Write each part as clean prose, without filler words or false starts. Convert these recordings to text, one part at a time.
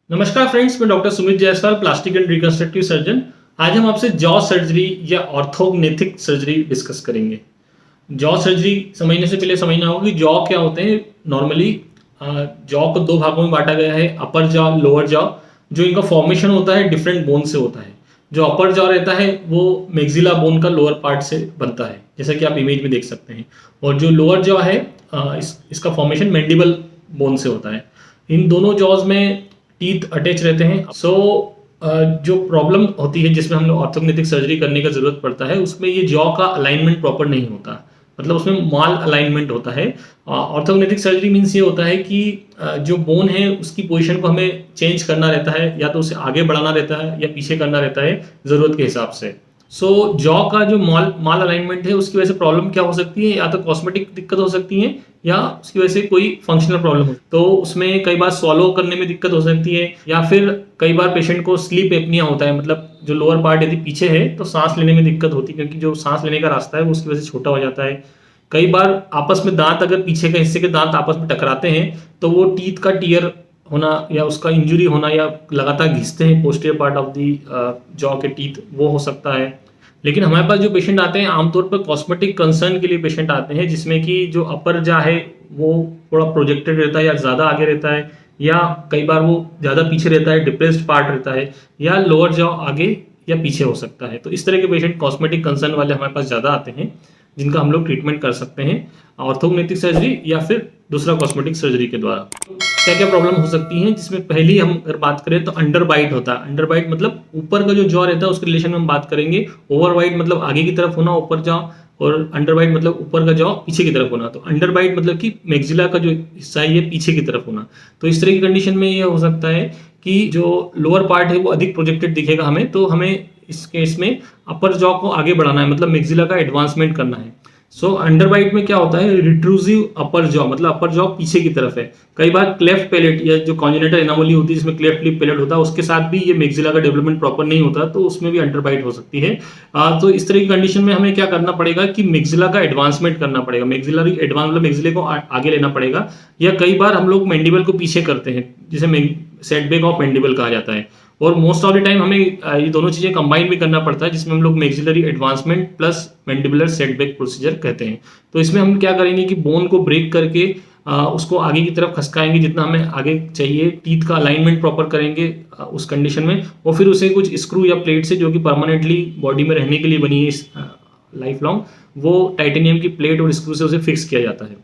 नमस्कार फ्रेंड्स, मैं doctor Sumit Jaiswal, plastic and reconstructive surgeon. आज हम आपसे जॉ सर्जरी या ऑर्थोग्नेथिक सर्जरी डिस्कस करेंगे। जॉ सर्जरी समझने से पहले समझना होगा कि जॉ क्या होते हैं। नॉर्मली जॉ को दो भागों में बांटा गया है, अपर जॉ, लोअर जॉ। जो इनका फॉर्मेशन होता है डिफरेंट बोन से होता है। जो अपर जॉ रहता है वो मैक्सिला बोन का लोअर पार्ट से बनता है, जैसा कि आप इमेज में देख सकते हैं। और जो लोअर जॉ है इसका फॉर्मेशन मैंडिबल बोन से होता है। इन दोनों जॉज में टीथ अटैच रहते हैं। जो प्रॉब्लम होती है जिसमें हम लोग ऑर्थोग्नेथिक सर्जरी करने का जरूरत पड़ता है, उसमें ये जॉ का अलाइनमेंट प्रॉपर नहीं होता, मतलब उसमें माल अलाइनमेंट होता है। ऑर्थोग्नेथिक सर्जरी मीन्स ये होता है कि जो बोन है उसकी पोजीशन को हमें चेंज करना रहता है, या तो उसे आगे बढ़ाना रहता है या पीछे करना रहता है ज़रूरत के हिसाब से। जॉ का जो माल माल अलाइनमेंट है उसकी वजह से प्रॉब्लम क्या हो सकती है, या तो कॉस्मेटिक दिक्कत हो सकती है या उसकी वजह से कोई फंक्शनल प्रॉब्लम हो, तो उसमें कई बार स्वॉलो करने में दिक्कत हो सकती है, या फिर कई बार पेशेंट को स्लीप एपनिया होता है। मतलब जो लोअर पार्ट यदि पीछे है तो सांस लेने में दिक्कत होती है, क्योंकि जो सांस लेने का रास्ता है वो उसकी वजह से छोटा हो जाता है। कई बार आपस में दांत, अगर पीछे के हिस्से के दांत आपस में टकराते हैं तो वो टीथ का टीयर होना या उसका इंजुरी होना, या लगातार घिसते हैं posterior part of the jaw के टीथ, वो हो सकता है। लेकिन हमारे पास जो पेशेंट आते हैं आमतौर पर कॉस्मेटिक कंसर्न के लिए पेशेंट आते हैं, जिसमें कि जो अपर जा है वो थोड़ा प्रोजेक्टेड रहता है या ज़्यादा आगे रहता है, या कई बार वो ज़्यादा पीछे रहता है, डिप्रेस्ड पार्ट रहता है, या लोअर जॉ आगे या पीछे हो सकता है। तो इस तरह के पेशेंट कॉस्मेटिक कंसर्न वाले हमारे पास ज़्यादा आते हैं, जिनका हम लोग ट्रीटमेंट कर सकते हैं ऑर्थोग्नेथिक सर्जरी या फिर दूसरा कॉस्मेटिक सर्जरी के द्वारा। क्या क्या प्रॉब्लम हो सकती हैं, जिसमें पहली हम अगर बात करें तो अंडर बाइट होता है। अंडर बाइट मतलब ऊपर का जो जॉ रहता है उसके रिलेशन में हम बात करेंगे। ओवर बाइट मतलब आगे की तरफ होना ऊपर जॉ, और अंडर बाइट मतलब ऊपर का जॉ पीछे की तरफ होना। तो अंडर बाइट मतलब कि मैक्सिला का जो हिस्सा है ये पीछे की तरफ होना। तो इस तरह की कंडीशन में ये हो सकता है कि जो लोअर पार्ट है वो अधिक प्रोजेक्टेड दिखेगा हमें, तो हमें इस केस में अपर जॉ को आगे बढ़ाना है, मतलब मैक्सिला का एडवांसमेंट करना है। अंडर बाइट में क्या होता है, रिट्रूसिव अपर जॉ, मतलब अपर जॉ पीछे की तरफ है। कई बार क्लेफ्ट पैलेट या जो कॉन्जेनिटल एनोमली होती है जिसमें क्लेफ्ट लिप पैलेट होता है, उसके साथ भी ये मैक्सिला का डेवलपमेंट प्रॉपर नहीं होता, तो उसमें भी अंडर बाइट हो सकती है। तो इस तरह की कंडीशन में हमें क्या करना पड़ेगा कि मैक्सिला का एडवांसमेंट करना पड़ेगा। मैक्सिलरी एडवांस मतलब मैक्सिले को आगे लेना पड़ेगा, या कई बार हम लोग मैंडिबल को पीछे करते हैं, जिसे सेटबैक ऑफ मैंडिबल कहा जाता है। और मोस्ट ऑफ द टाइम हमें ये दोनों चीजें कंबाइन भी करना पड़ता है, जिसमें हम लोग maxillary advancement plus mandibular setback procedure कहते हैं। तो इसमें हम क्या करेंगे कि बोन को ब्रेक करके उसको आगे की तरफ खसकाएंगे जितना हमें आगे चाहिए, टीथ का अलाइनमेंट प्रॉपर करेंगे उस कंडीशन में, और फिर उसे कुछ स्क्रू या प्लेट से, जो कि परमानेंटली बॉडी में रहने के लिए बनी है इस लाइफ लॉन्ग, वो टाइटेनियम की प्लेट और स्क्रू से उसे फिक्स किया जाता है।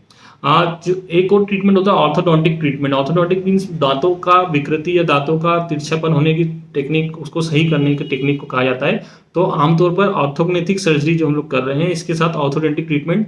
जो एक और ट्रीटमेंट होता है ऑर्थोडोंटिक ट्रीटमेंट। ऑर्थोडोंटिक मीन्स दांतों का विकृति या दांतों का तिरछापन होने की टेक्निक, उसको सही करने की टेक्निक को कहा जाता है। तो आमतौर पर ऑर्थोग्नेथिक सर्जरी जो हम लोग कर रहे हैं, इसके साथ ऑर्थोडोंटिक ट्रीटमेंट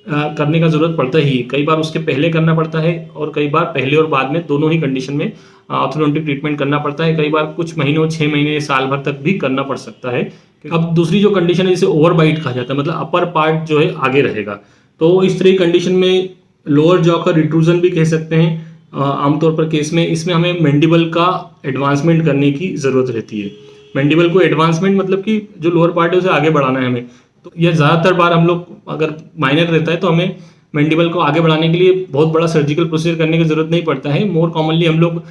करने का जरूरत पड़ता ही। कई बार उसके पहले करना पड़ता है, और कई बार पहले और बाद में दोनों ही कंडीशन में ऑर्थोडोंटिक ट्रीटमेंट करना पड़ता है। कई बार कुछ महीनों, 6 महीने, साल भर तक भी करना पड़ सकता है। अब दूसरी जो कंडीशन है जिसे ओवर बाइट कहा जाता है, मतलब अपर पार्ट जो है आगे रहेगा, तो इस तरह की कंडीशन में लोअर जॉ का रिट्रूजन भी कह सकते हैं आमतौर पर केस में। इसमें हमें मैंडिबल का एडवांसमेंट करने की ज़रूरत रहती है। मैंडिबल को एडवांसमेंट मतलब कि जो लोअर पार्ट है उसे आगे बढ़ाना है हमें। तो यह ज़्यादातर बार हम लोग, अगर माइनर रहता है तो हमें मैंडिबल को आगे बढ़ाने के लिए बहुत बड़ा सर्जिकल प्रोसीजर करने की ज़रूरत नहीं पड़ता है। मोर कॉमनली हम लोग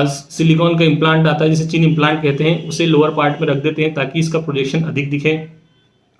सिलिकॉन का इम्प्लांट आता है जिसे चिन इम्प्लांट कहते हैं, उसे लोअर पार्ट में रख देते हैं ताकि इसका प्रोजेक्शन अधिक दिखे।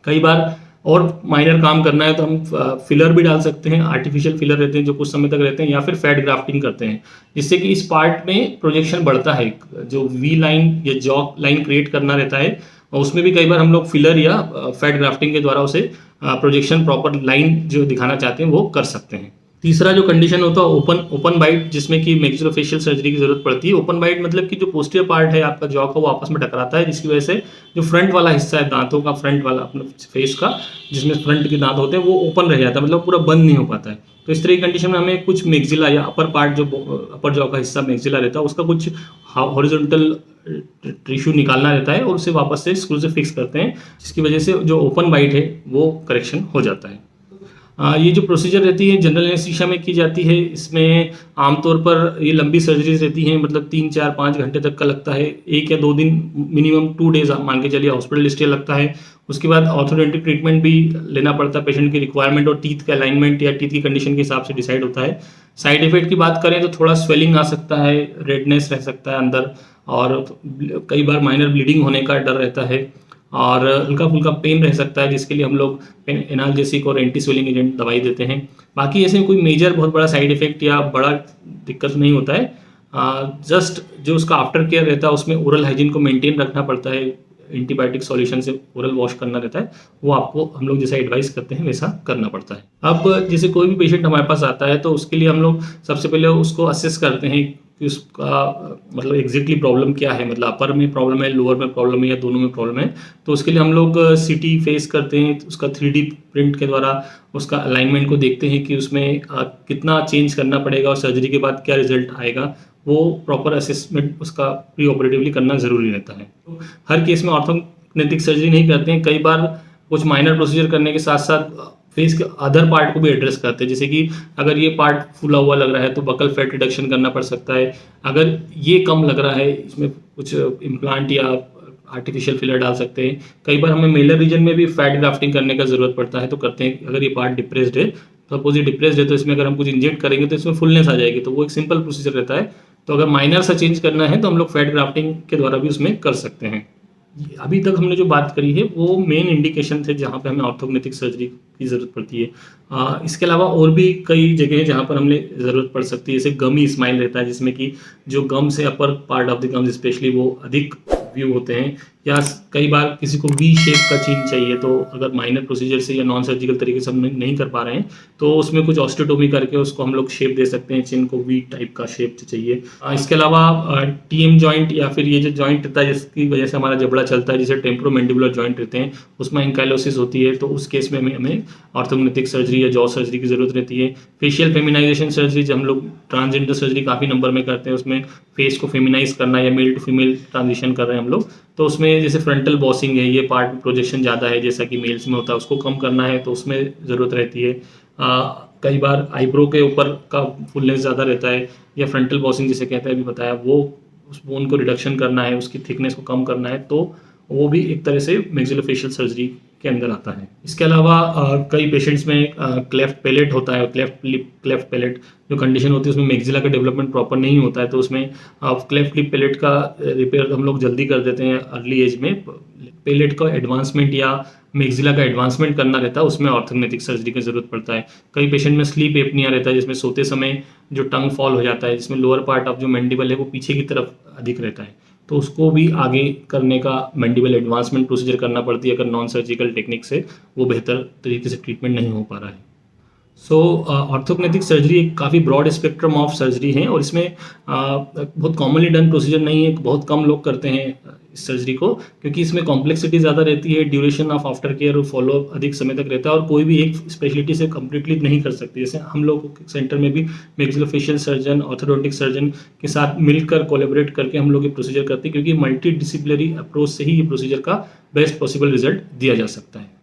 कई बार और माइनर काम करना है तो हम फिलर भी डाल सकते हैं, आर्टिफिशियल फिलर रहते हैं जो कुछ समय तक रहते हैं, या फिर फैट ग्राफ्टिंग करते हैं, जिससे कि इस पार्ट में प्रोजेक्शन बढ़ता है। जो वी लाइन या जॉ लाइन क्रिएट करना रहता है, और उसमें भी कई बार हम लोग फिलर या फैट ग्राफ्टिंग के द्वारा उसे प्रोजेक्शन प्रॉपर लाइन जो दिखाना चाहते हैं वो कर सकते हैं। तीसरा जो कंडीशन होता है ओपन बाइट, जिसमें कि मैक्सिलोफेशियल सर्जरी की जरूरत पड़ती है। ओपन बाइट मतलब कि जो पोस्टीरियर पार्ट है आपका जॉ का वो आपस में टकराता है, जिसकी वजह से जो फ्रंट वाला हिस्सा है दांतों का, फ्रंट वाला अपने फेस का, जिसमें फ्रंट के दांत होते हैं, वो ओपन रह जाता है, मतलब पूरा बंद नहीं हो पाता है। तो इस तरह की कंडीशन में हमें कुछ मैक्सिला या अपर पार्ट, जो अपर जॉ का हिस्सा मैक्सिला रहता है, उसका कुछ हॉरिजॉन्टल टिश्यू निकालना रहता है और उसे वापस से स्क्रू से फिक्स करते हैं, जिसकी वजह से जो ओपन बाइट है वो करेक्शन हो जाता है। ये जो प्रोसीजर रहती है जनरल एनेस्थीसिया में की जाती है। इसमें आमतौर पर ये लंबी सर्जरीज रहती हैं, मतलब 3-4-5 घंटे तक का लगता है। 1 या 2 दिन, मिनिमम 2 डेज आप मान के चलिए हॉस्पिटल स्टे लगता है। उसके बाद ऑर्थोडेंटिक ट्रीटमेंट भी लेना पड़ता है, पेशेंट की रिक्वायरमेंट और टीथ का अलाइनमेंट या टीथ की कंडीशन के हिसाब से डिसाइड होता है। साइड इफेक्ट की बात करें तो थोड़ा स्वेलिंग आ सकता है, रेडनेस रह सकता है अंदर, और कई बार माइनर ब्लीडिंग होने का डर रहता है, और हल्का फुल्का पेन रह सकता है, जिसके लिए हम लोग एनाल्जेसिक और एंटी स्वेलिंग एजेंट दवाई देते हैं। बाकी ऐसे कोई मेजर बहुत बड़ा साइड इफेक्ट या बड़ा दिक्कत नहीं होता है। जस्ट जो उसका आफ्टर केयर रहता है उसमें ओरल हाइजीन को मेंटेन रखना पड़ता है, एंटीबायोटिक सॉल्यूशन से ओरल वॉश करना रहता है, वो आपको हम लोग जैसा एडवाइस करते हैं वैसा करना पड़ता है। अब जैसे कोई भी पेशेंट हमारे पास आता है तो उसके लिए हम लोग सबसे पहले उसको असेस करते हैं कि उसका मतलब एग्जैक्टली प्रॉब्लम क्या है, मतलब अपर में प्रॉब्लम है, लोअर में प्रॉब्लम है या दोनों में प्रॉब्लम है। तो उसके लिए हम लोग सीटी फेस करते हैं, उसका 3D प्रिंट के द्वारा उसका अलाइनमेंट को देखते हैं कि उसमें कितना चेंज करना पड़ेगा और सर्जरी के बाद क्या रिजल्ट आएगा। वो प्रॉपर असेसमेंट उसका प्री ऑपरेटिवली करना ज़रूरी रहता है। तो हर केस में ऑर्थोग्नेथिक सर्जरी नहीं करते हैं, कई बार कुछ माइनर प्रोसीजर करने के साथ साथ फेस के अदर पार्ट को भी एड्रेस करते हैं। जैसे कि अगर ये पार्ट फूला हुआ लग रहा है तो बकल फैट रिडक्शन करना पड़ सकता है। अगर ये कम लग रहा है, इसमें कुछ इम्प्लांट या आर्टिफिशियल फिलर डाल सकते हैं। कई बार हमें मेलर रीजन में भी फैट ग्राफ्टिंग करने का ज़रूरत पड़ता है, तो करते हैं। अगर ये पार्ट डिप्रेस्ड है, सपोज ये डिप्रेस्ड है, तो इसमें अगर हम कुछ इंजेक्ट करेंगे तो इसमें फुलनेस आ जाएगी, तो वो एक सिंपल प्रोसीजर रहता है। तो अगर माइनर सा चेंज करना है तो हम लोग फैट ग्राफ्टिंग के द्वारा भी उसमें कर सकते हैं। अभी तक हमने जो बात करी है वो मेन इंडिकेशन थे जहाँ पे हमें ऑर्थोग्नेथिक सर्जरी की ज़रूरत पड़ती है। इसके अलावा और भी कई जगह हैं जहाँ पर हमें ज़रूरत पड़ सकती है। जैसे गमी स्माइल रहता है, जिसमें कि जो गम्स है, upper part of the gums specially, वो अधिक व्यू होते हैं। या कई बार किसी को वी शेप का चिन चाहिए, तो अगर माइनर प्रोसीजर से या नॉन सर्जिकल तरीके से हम नहीं कर पा रहे हैं तो उसमें कुछ ऑस्टियोटोमी करके उसको हम लोग शेप दे सकते हैं, चिन को वी टाइप का शेप चाहिए। इसके अलावा टीएम जॉइंट या फिर ये जो जॉइंट रहता है जिसकी वजह से हमारा जबड़ा चलता है, जिसे टेम्पोरोमैंडिबुलर जॉइंट रहते हैं, उसमें एंकाइलोसिस होती है, तो उस केस में हमें ऑर्थोग्नेथिक सर्जरी या जॉ सर्जरी की ज़रूरत रहती है। फेशियल फेमिनाइजेशन सर्जरी, जब हम लोग ट्रांसजेंडर सर्जरी काफ़ी नंबर में करते हैं, उसमें फेस को फेमिनाइज करना या मेल टू फीमेल ट्रांजिशन कर रहे हैं हम लोग, तो उसमें जैसे फ्रंटल बॉसिंग है, ये पार्ट में प्रोजेक्शन ज़्यादा है जैसा कि मेल्स में होता है, उसको कम करना है तो उसमें ज़रूरत रहती है। कई बार आईब्रो के ऊपर का फुलनेस ज़्यादा रहता है, या फ्रंटल बॉसिंग जिसे कहते हैं, अभी बताया, वो उस बोन को रिडक्शन करना है, उसकी थिकनेस को कम करना है, तो वो भी एक तरह से मैक्सिलोफेशियल सर्जरी के अंदर आता है। इसके अलावा कई पेशेंट्स में क्लेफ्ट पैलेट होता है, क्लेफ्ट लिप, क्लेफ्ट पैलेट जो कंडीशन होती है उसमें मैक्सिला का डेवलपमेंट प्रॉपर नहीं होता है, तो उसमें क्लेफ्ट लिप पैलेट का रिपेयर हम लोग जल्दी कर देते हैं अर्ली एज में। पैलेट का एडवांसमेंट या मैक्सिला का एडवांसमेंट करना रहता है, उसमें ऑर्थोग्नेथिक सर्जरी की जरूरत पड़ता है। कई पेशेंट में स्लीप एपनिया रहता है, जिसमें सोते समय जो टंग फॉल हो जाता है, जिसमें लोअर पार्ट ऑफ जो मैंडिबल है वो पीछे की तरफ अधिक रहता है, तो उसको भी आगे करने का मैंडिबल एडवांसमेंट प्रोसीजर करना पड़ती है। अगर नॉन सर्जिकल टेक्निक से वो बेहतर तरीके से ट्रीटमेंट नहीं हो पा रहा है। सो ऑर्थोग्नेथिक सर्जरी एक काफ़ी ब्रॉड स्पेक्ट्रम ऑफ सर्जरी है, और इसमें बहुत कॉमनली डन प्रोसीजर नहीं है, बहुत कम लोग करते हैं इस सर्जरी को, क्योंकि इसमें कॉम्प्लेक्सिटी ज़्यादा रहती है, ड्यूरेशन ऑफ आफ्टर केयर और फॉलोअप अधिक समय तक रहता है, और कोई भी एक स्पेशलिटी से कम्प्लीटली नहीं कर सकती। जैसे हम लोग सेंटर में भी मैक्सिलोफेशियल सर्जन, ऑर्थोडोंटिक सर्जन के साथ मिलकर कोलैबोरेट करके हम लोग ये प्रोसीजर करते हैं, क्योंकि मल्टी डिसिप्लिनरी अप्रोच से ही ये प्रोसीजर का बेस्ट पॉसिबल रिजल्ट दिया जा सकता है।